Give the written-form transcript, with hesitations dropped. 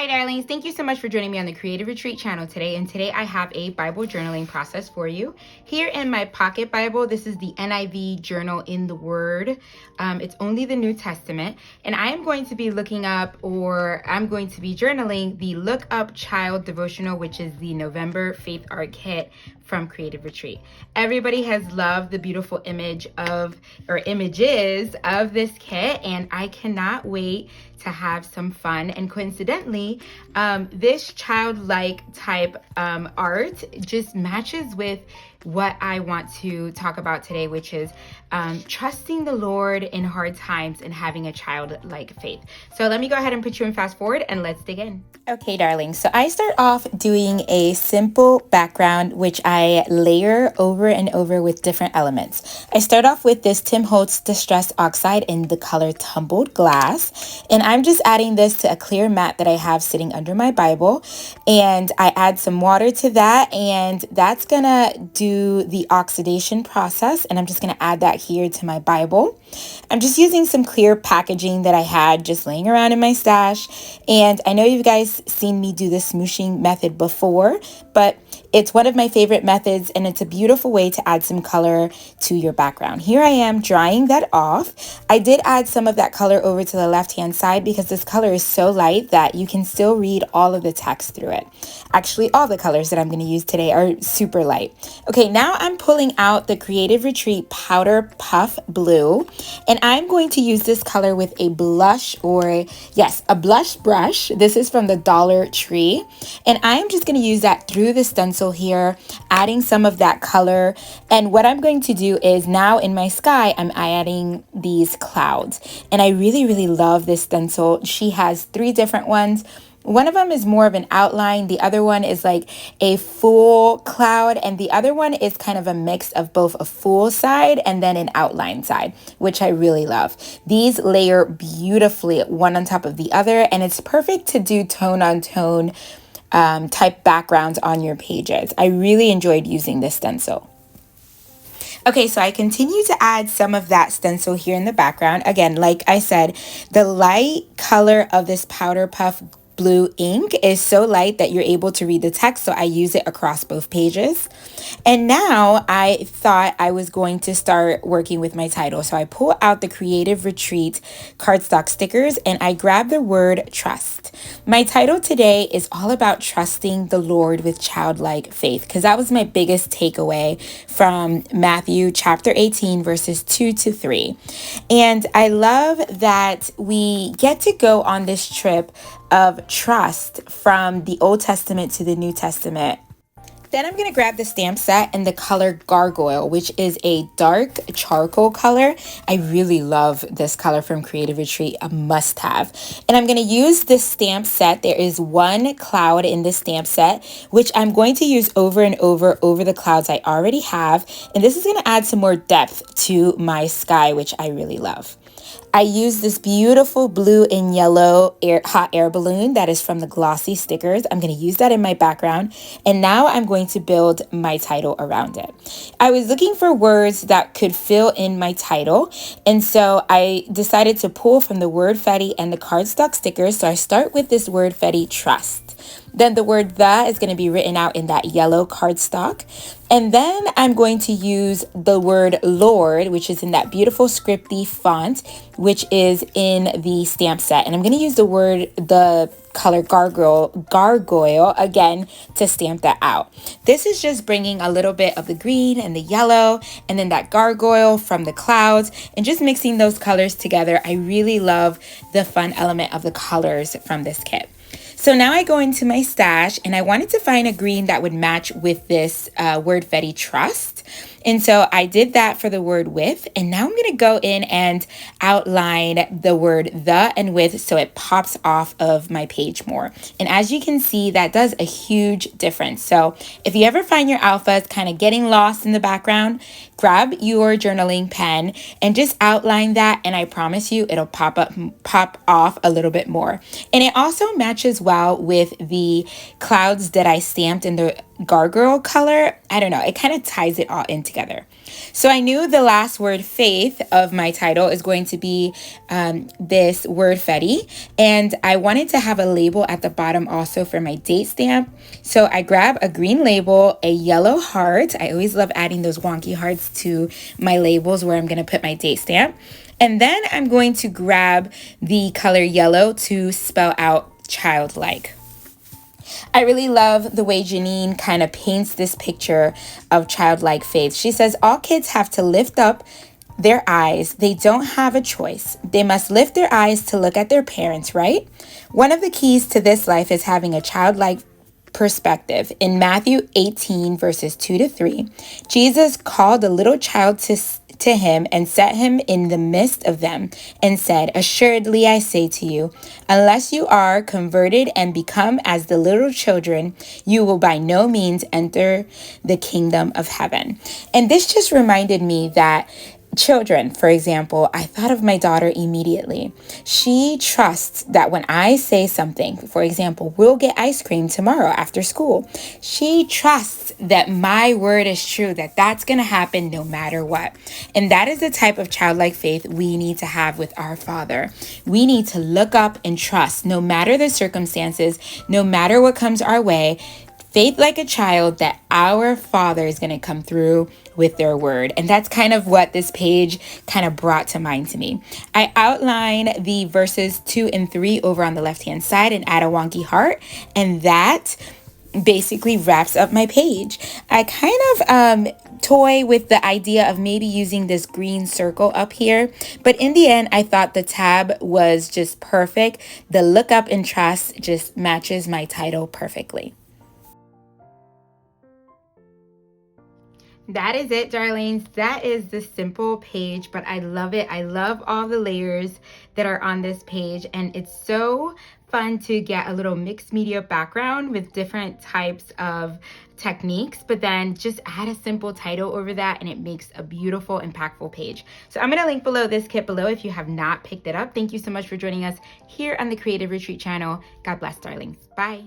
Hi, darlings. Thank you so much for joining me on the Creative Retreat channel today. And today I have a Bible journaling process for you. Here in my pocket Bible, this is the NIV Journal in the Word. It's only the New Testament. And I am going to be I'm going to be journaling the Look Up Child devotional, which is the November Faith Art Kit from Creative Retreat. Everybody has loved the beautiful images of this kit, and I cannot wait to have some fun. And coincidentally, this childlike type art just matches with what I want to talk about today, which is trusting the Lord in hard times and having a childlike faith. So let me go ahead and put you in fast forward and let's dig in. Okay, darling. So I start off doing a simple background, which I layer over and over with different elements. I start off with this Tim Holtz Distress Oxide in the color Tumbled Glass. And I'm just adding this to a clear mat that I have sitting under my Bible. And I add some water to that, and that's gonna do the oxidation process. And I'm just gonna add that here to my Bible. I'm just using some clear packaging that I had just laying around in my stash. And I know you guys seen me do the smooshing method before, but it's one of my favorite methods, and it's a beautiful way to add some color to your background. Here I am drying that off. I did add some of that color over to the left-hand side because this color is so light that you can still read all of the text through it. Actually, all the colors that I'm going to use today are super light. Okay, now I'm pulling out the Creative Retreat Powder Puff Blue, and I'm going to use this color with a blush a blush brush. This is from the Dollar Tree, and I'm just going to use that through the stencil here, adding some of that color. And what I'm going to do is now in my sky, I'm adding these clouds, and I really love this stencil. She has 3 different ones. One of them is more of an outline. The other one is like a full cloud. And the other one is kind of a mix of both a full side and then an outline side, which I really love. These layer beautifully one on top of the other. And it's perfect to do tone on tone type backgrounds on your pages. I really enjoyed using this stencil. Okay, so I continue to add some of that stencil here in the background. Again, like I said, the light color of this Powder Puff Blue ink is so light that you're able to read the text, so I use it across both pages. And now I thought I was going to start working with my title. So I pull out the Creative Retreat cardstock stickers and I grab the word trust. My title today is all about trusting the Lord with childlike faith, because that was my biggest takeaway from Matthew chapter 18, verses 2-3. And I love that we get to go on this trip of trust from the Old Testament to the New Testament. Then I'm going to grab the stamp set in the color Gargoyle, which is a dark charcoal color. I really love this color from Creative Retreat, a must-have. And I'm going to use this stamp set. There is one cloud in this stamp set, which I'm going to use over and over the clouds I already have. And this is going to add some more depth to my sky, which I really love. I use this beautiful blue and yellow hot air balloon that is from the glossy stickers. I'm going to use that in my background. And now I'm going to build my title around it. I was looking for words that could fill in my title. And so I decided to pull from the word Fetty and the cardstock stickers. So I start with this word Fetty, trust. Then the word the is going to be written out in that yellow cardstock. And then I'm going to use the word Lord, which is in that beautiful scripty font, which is in the stamp set. And I'm going to use the color Gargoyle again to stamp that out. This is just bringing a little bit of the green and the yellow and then that gargoyle from the clouds and just mixing those colors together. I really love the fun element of the colors from this kit. So now I go into my stash and I wanted to find a green that would match with this word Fetty trust. And so I did that for the word with, and now I'm going to go in and outline the word the and with so it pops off of my page more. And as you can see, that does a huge difference. So if you ever find your alphas kind of getting lost in the background, grab your journaling pen and just outline that, and I promise you it'll pop off a little bit more. And it also matches well with the clouds that I stamped in the gargoyle color. I don't know, it kind of ties it all in together. So I knew the last word, faith, of my title is going to be this word Fetty. And I wanted to have a label at the bottom also for my date stamp. So I grab a green label, a yellow heart. I always love adding those wonky hearts to my labels where I'm going to put my date stamp. And then I'm going to grab the color yellow to spell out childlike. I really love the way Janine kind of paints this picture of childlike faith. She says, all kids have to lift up their eyes. They don't have a choice. They must lift their eyes to look at their parents, right? One of the keys to this life is having a childlike perspective. In Matthew 18, verses 2-3, Jesus called a little child to him and set him in the midst of them and said, assuredly, I say to you, unless you are converted and become as the little children, you will by no means enter the kingdom of heaven. And this just reminded me that children, for example, I thought of my daughter immediately. She trusts that when I say something, for example, we'll get ice cream tomorrow after school. She trusts that my word is true, that that's going to happen no matter what. And that is the type of childlike faith we need to have with our Father. We need to look up and trust no matter the circumstances, no matter what comes our way. Faith like a child that our Father is going to come through with their word. And that's kind of what this page kind of brought to mind to me. I outline the verses 2 and 3 over on the left-hand side and add a wonky heart. And that basically wraps up my page. I kind of toy with the idea of maybe using this green circle up here. But in the end, I thought the tab was just perfect. The look up and trust just matches my title perfectly. That is it, darlings. That is the simple page, but I love it. I love all the layers that are on this page, and it's so fun to get a little mixed media background with different types of techniques, but then just add a simple title over that and it makes a beautiful, impactful page. So I'm going to link below this kit below if you have not picked it up. Thank you so much for joining us here on the Creative Retreat channel. God bless, darlings. Bye.